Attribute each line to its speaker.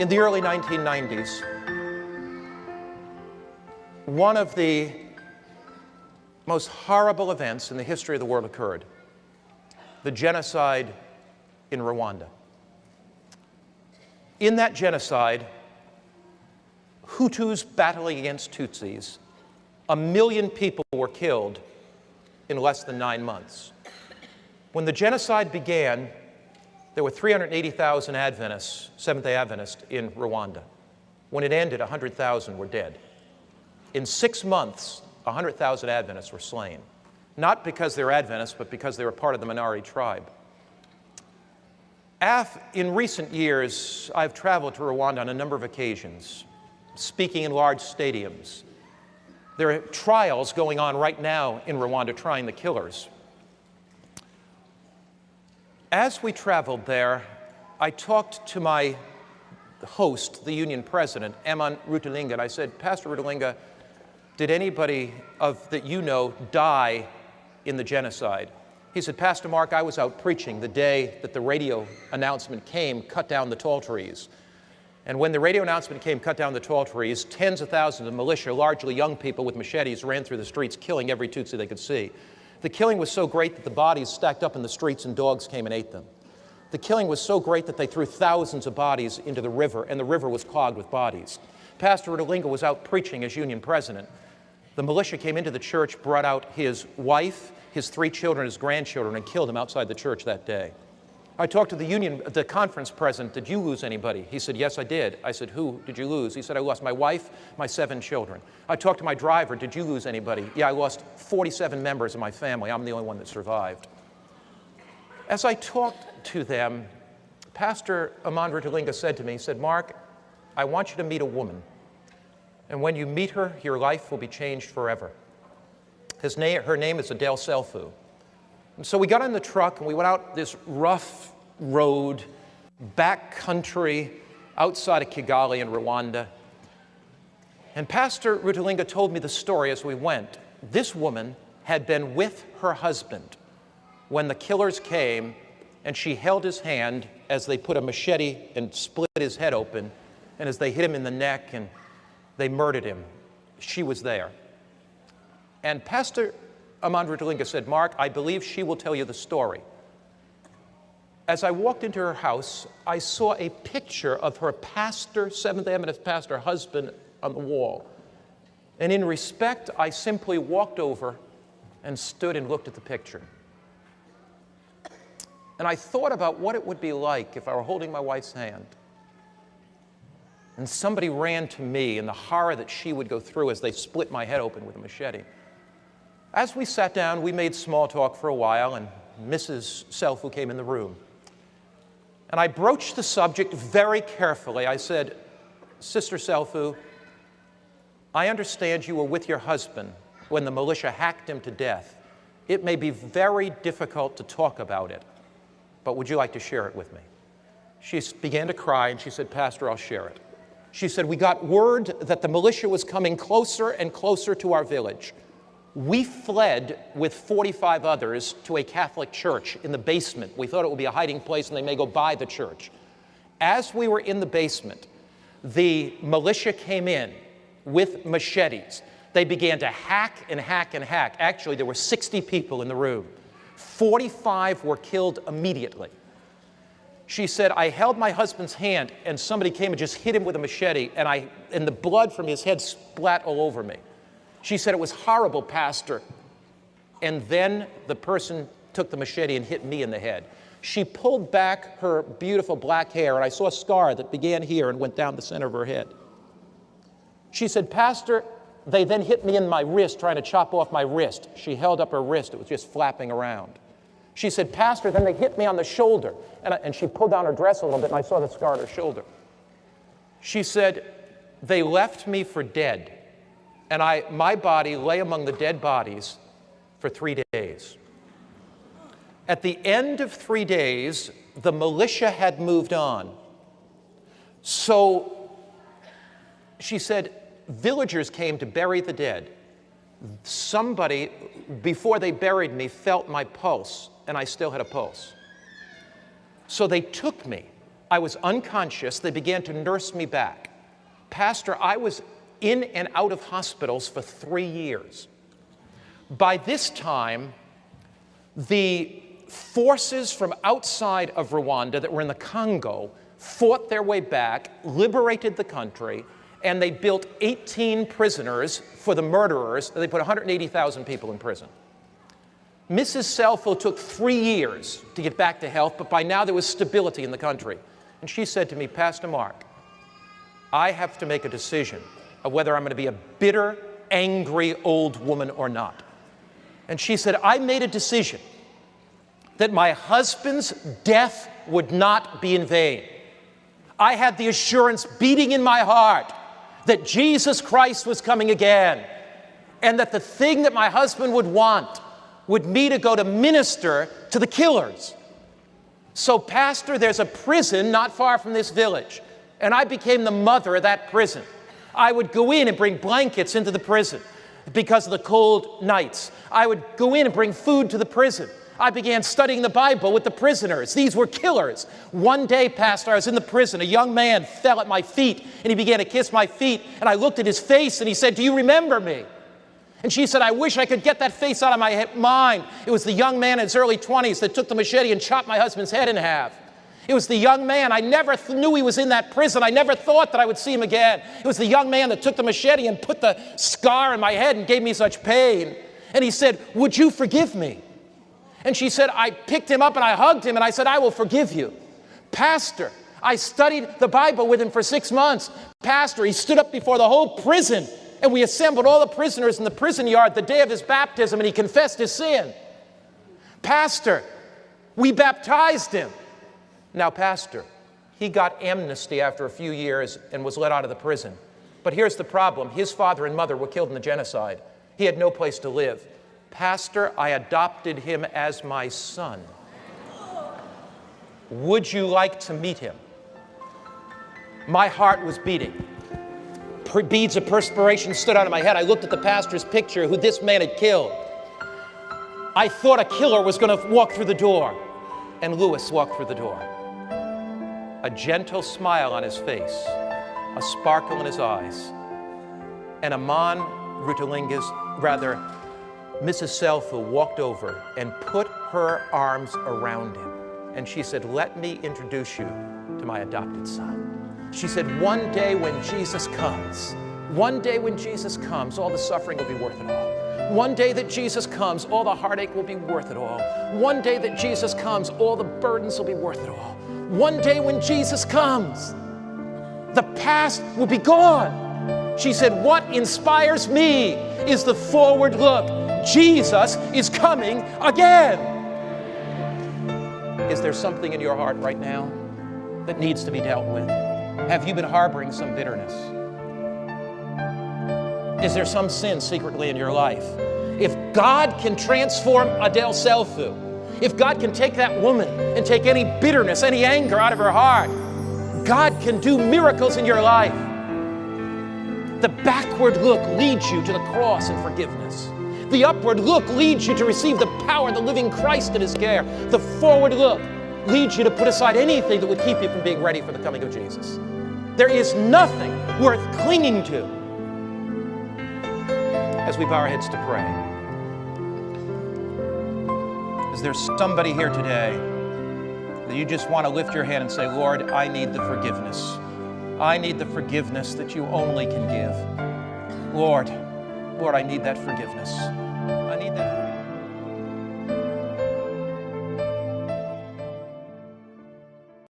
Speaker 1: In the early 1990s, one of the most horrible events in the history of the world occurred: the genocide in Rwanda. In that genocide, Hutus battling against Tutsis, 1 million people were killed in less than 9 months. When the genocide began, there were 380,000 Adventists, Seventh-day Adventists, in Rwanda. When it ended, 100,000 were dead. In 6 months, 100,000 Adventists were slain, not because they were Adventists, but because they were part of the minority tribe. In recent years, I've traveled to Rwanda on a number of occasions, speaking in large stadiums. There are trials going on right now in Rwanda trying the killers. As we traveled there, I talked to my host, the union president, Eman Rutelinga, and I said, "Pastor Rutelinga, did anybody that you know die in the genocide?" He said, "Pastor Mark, I was out preaching the day that the radio announcement came, cut down the tall trees. And when the radio announcement came, cut down the tall trees, tens of thousands of militia, largely young people with machetes, ran through the streets, killing every Tutsi they could see. The killing was so great that the bodies stacked up in the streets and dogs came and ate them. The killing was so great that they threw thousands of bodies into the river, and the river was clogged with bodies. Pastor Rutelinga was out preaching as union president. The militia came into the church, brought out his wife, his 3 children, his grandchildren, and killed them outside the church that day. I talked to the conference president. "Did you lose anybody?" He said, "Yes, I did." I said, "Who did you lose?" He said, "I lost my wife, my 7 children." I talked to my driver. "Did you lose anybody?" "Yeah, I lost 47 members of my family. I'm the only one that survived." As I talked to them, Pastor Eman Rutelinga said to me, he said, "Mark, I want you to meet a woman. And when you meet her, your life will be changed forever. Her name is Adele Selfu." And so we got in the truck and we went out this rough road, back country, outside of Kigali in Rwanda. And Pastor Rutelinga told me the story as we went. This woman had been with her husband when the killers came, and she held his hand as they put a machete and split his head open, and as they hit him in the neck and they murdered him. She was there. And Pastor Eman Rutelinga said, "Mark, I believe she will tell you the story." As I walked into her house, I saw a picture of her pastor, Seventh-day Adventist pastor husband, on the wall. And in respect, I simply walked over and stood and looked at the picture. And I thought about what it would be like if I were holding my wife's hand and somebody ran to me, and the horror that she would go through as they split my head open with a machete. As we sat down, we made small talk for a while, and Mrs. Selfu came in the room. And I broached the subject very carefully. I said, "Sister Selfu, I understand you were with your husband when the militia hacked him to death. It may be very difficult to talk about it, but would you like to share it with me?" She began to cry, and she said, "Pastor, I'll share it." She said, "We got word that the militia was coming closer and closer to our village. We fled with 45 others to a Catholic church in the basement. We thought it would be a hiding place and they may go by the church. As we were in the basement, the militia came in with machetes. They began to hack and hack and hack. Actually, there were 60 people in the room. 45 were killed immediately." She said, "I held my husband's hand and somebody came and just hit him with a machete, and the blood from his head splat all over me." She said, "It was horrible, Pastor." And then the person took the machete and hit me in the head. She pulled back her beautiful black hair, and I saw a scar that began here and went down the center of her head. She said, "Pastor, they then hit me in my wrist, trying to chop off my wrist." She held up her wrist. It was just flapping around. She said, "Pastor, then they hit me on the shoulder." And she pulled down her dress a little bit, and I saw the scar on her shoulder. She said, "They left me for dead. And my body lay among the dead bodies for 3 days. At the end of 3 days, the militia had moved on. So she said, villagers came to bury the dead. Somebody, before they buried me, felt my pulse, and I still had a pulse. So they took me. I was unconscious. They began to nurse me back. Pastor, I was in and out of hospitals for 3 years. By this time, the forces from outside of Rwanda that were in the Congo fought their way back, liberated the country, and they built 18 prisoners for the murderers. They put 180,000 people in prison. Mrs. Selfo took 3 years to get back to health, but by now there was stability in the country. And she said to me, Pastor Mark, I have to make a decision of whether I'm going to be a bitter, angry old woman or not. And she said, I made a decision that my husband's death would not be in vain. I had the assurance beating in my heart that Jesus Christ was coming again, and that the thing that my husband would want would me to go to minister to the killers. So, Pastor, there's a prison not far from this village, and I became the mother of that prison. I would go in and bring blankets into the prison because of the cold nights. I would go in and bring food to the prison. I began studying the Bible with the prisoners. These were killers. One day, Pastor, I was in the prison. A young man fell at my feet, and he began to kiss my feet. And I looked at his face, and he said, do you remember me? And she said, I wish I could get that face out of my mind. It was the young man in his early 20s that took the machete and chopped my husband's head in half. It was the young man. I never knew he was in that prison. I never thought that I would see him again. It was the young man that took the machete and put the scar in my head and gave me such pain. And he said, would you forgive me? And she said, I picked him up and I hugged him and I said, I will forgive you. Pastor, I studied the Bible with him for 6 months. Pastor, he stood up before the whole prison and we assembled all the prisoners in the prison yard the day of his baptism and he confessed his sin. Pastor, we baptized him. Now, Pastor, he got amnesty after a few years and was let out of the prison. But here's the problem. His father and mother were killed in the genocide. He had no place to live. Pastor, I adopted him as my son. Would you like to meet him? My heart was beating. Beads of perspiration stood out of my head. I looked at the pastor's picture, who this man had killed. I thought a killer was going to walk through the door. And Lewis walked through the door. A gentle smile on his face, a sparkle in his eyes. And Mrs. Selfo walked over and put her arms around him. And she said, let me introduce you to my adopted son. She said, one day when Jesus comes, all the suffering will be worth it all. One day that Jesus comes, all the heartache will be worth it all. One day that Jesus comes, all the burdens will be worth it all. One day when Jesus comes, the past will be gone. She said, what inspires me is the forward look. Jesus is coming again. Is there something in your heart right now that needs to be dealt with? Have you been harboring some bitterness? Is there some sin secretly in your life? If God can transform Adele Selfu, if God can take that woman and take any bitterness, any anger out of her heart, God can do miracles in your life. The backward look leads you to the cross and forgiveness. The upward look leads you to receive the power of the living Christ in His care. The forward look leads you to put aside anything that would keep you from being ready for the coming of Jesus. There is nothing worth clinging to. As we bow our heads to pray, is there somebody here today that you just want to lift your hand and say, Lord, I need the forgiveness. I need the forgiveness that you only can give. Lord, I need that forgiveness.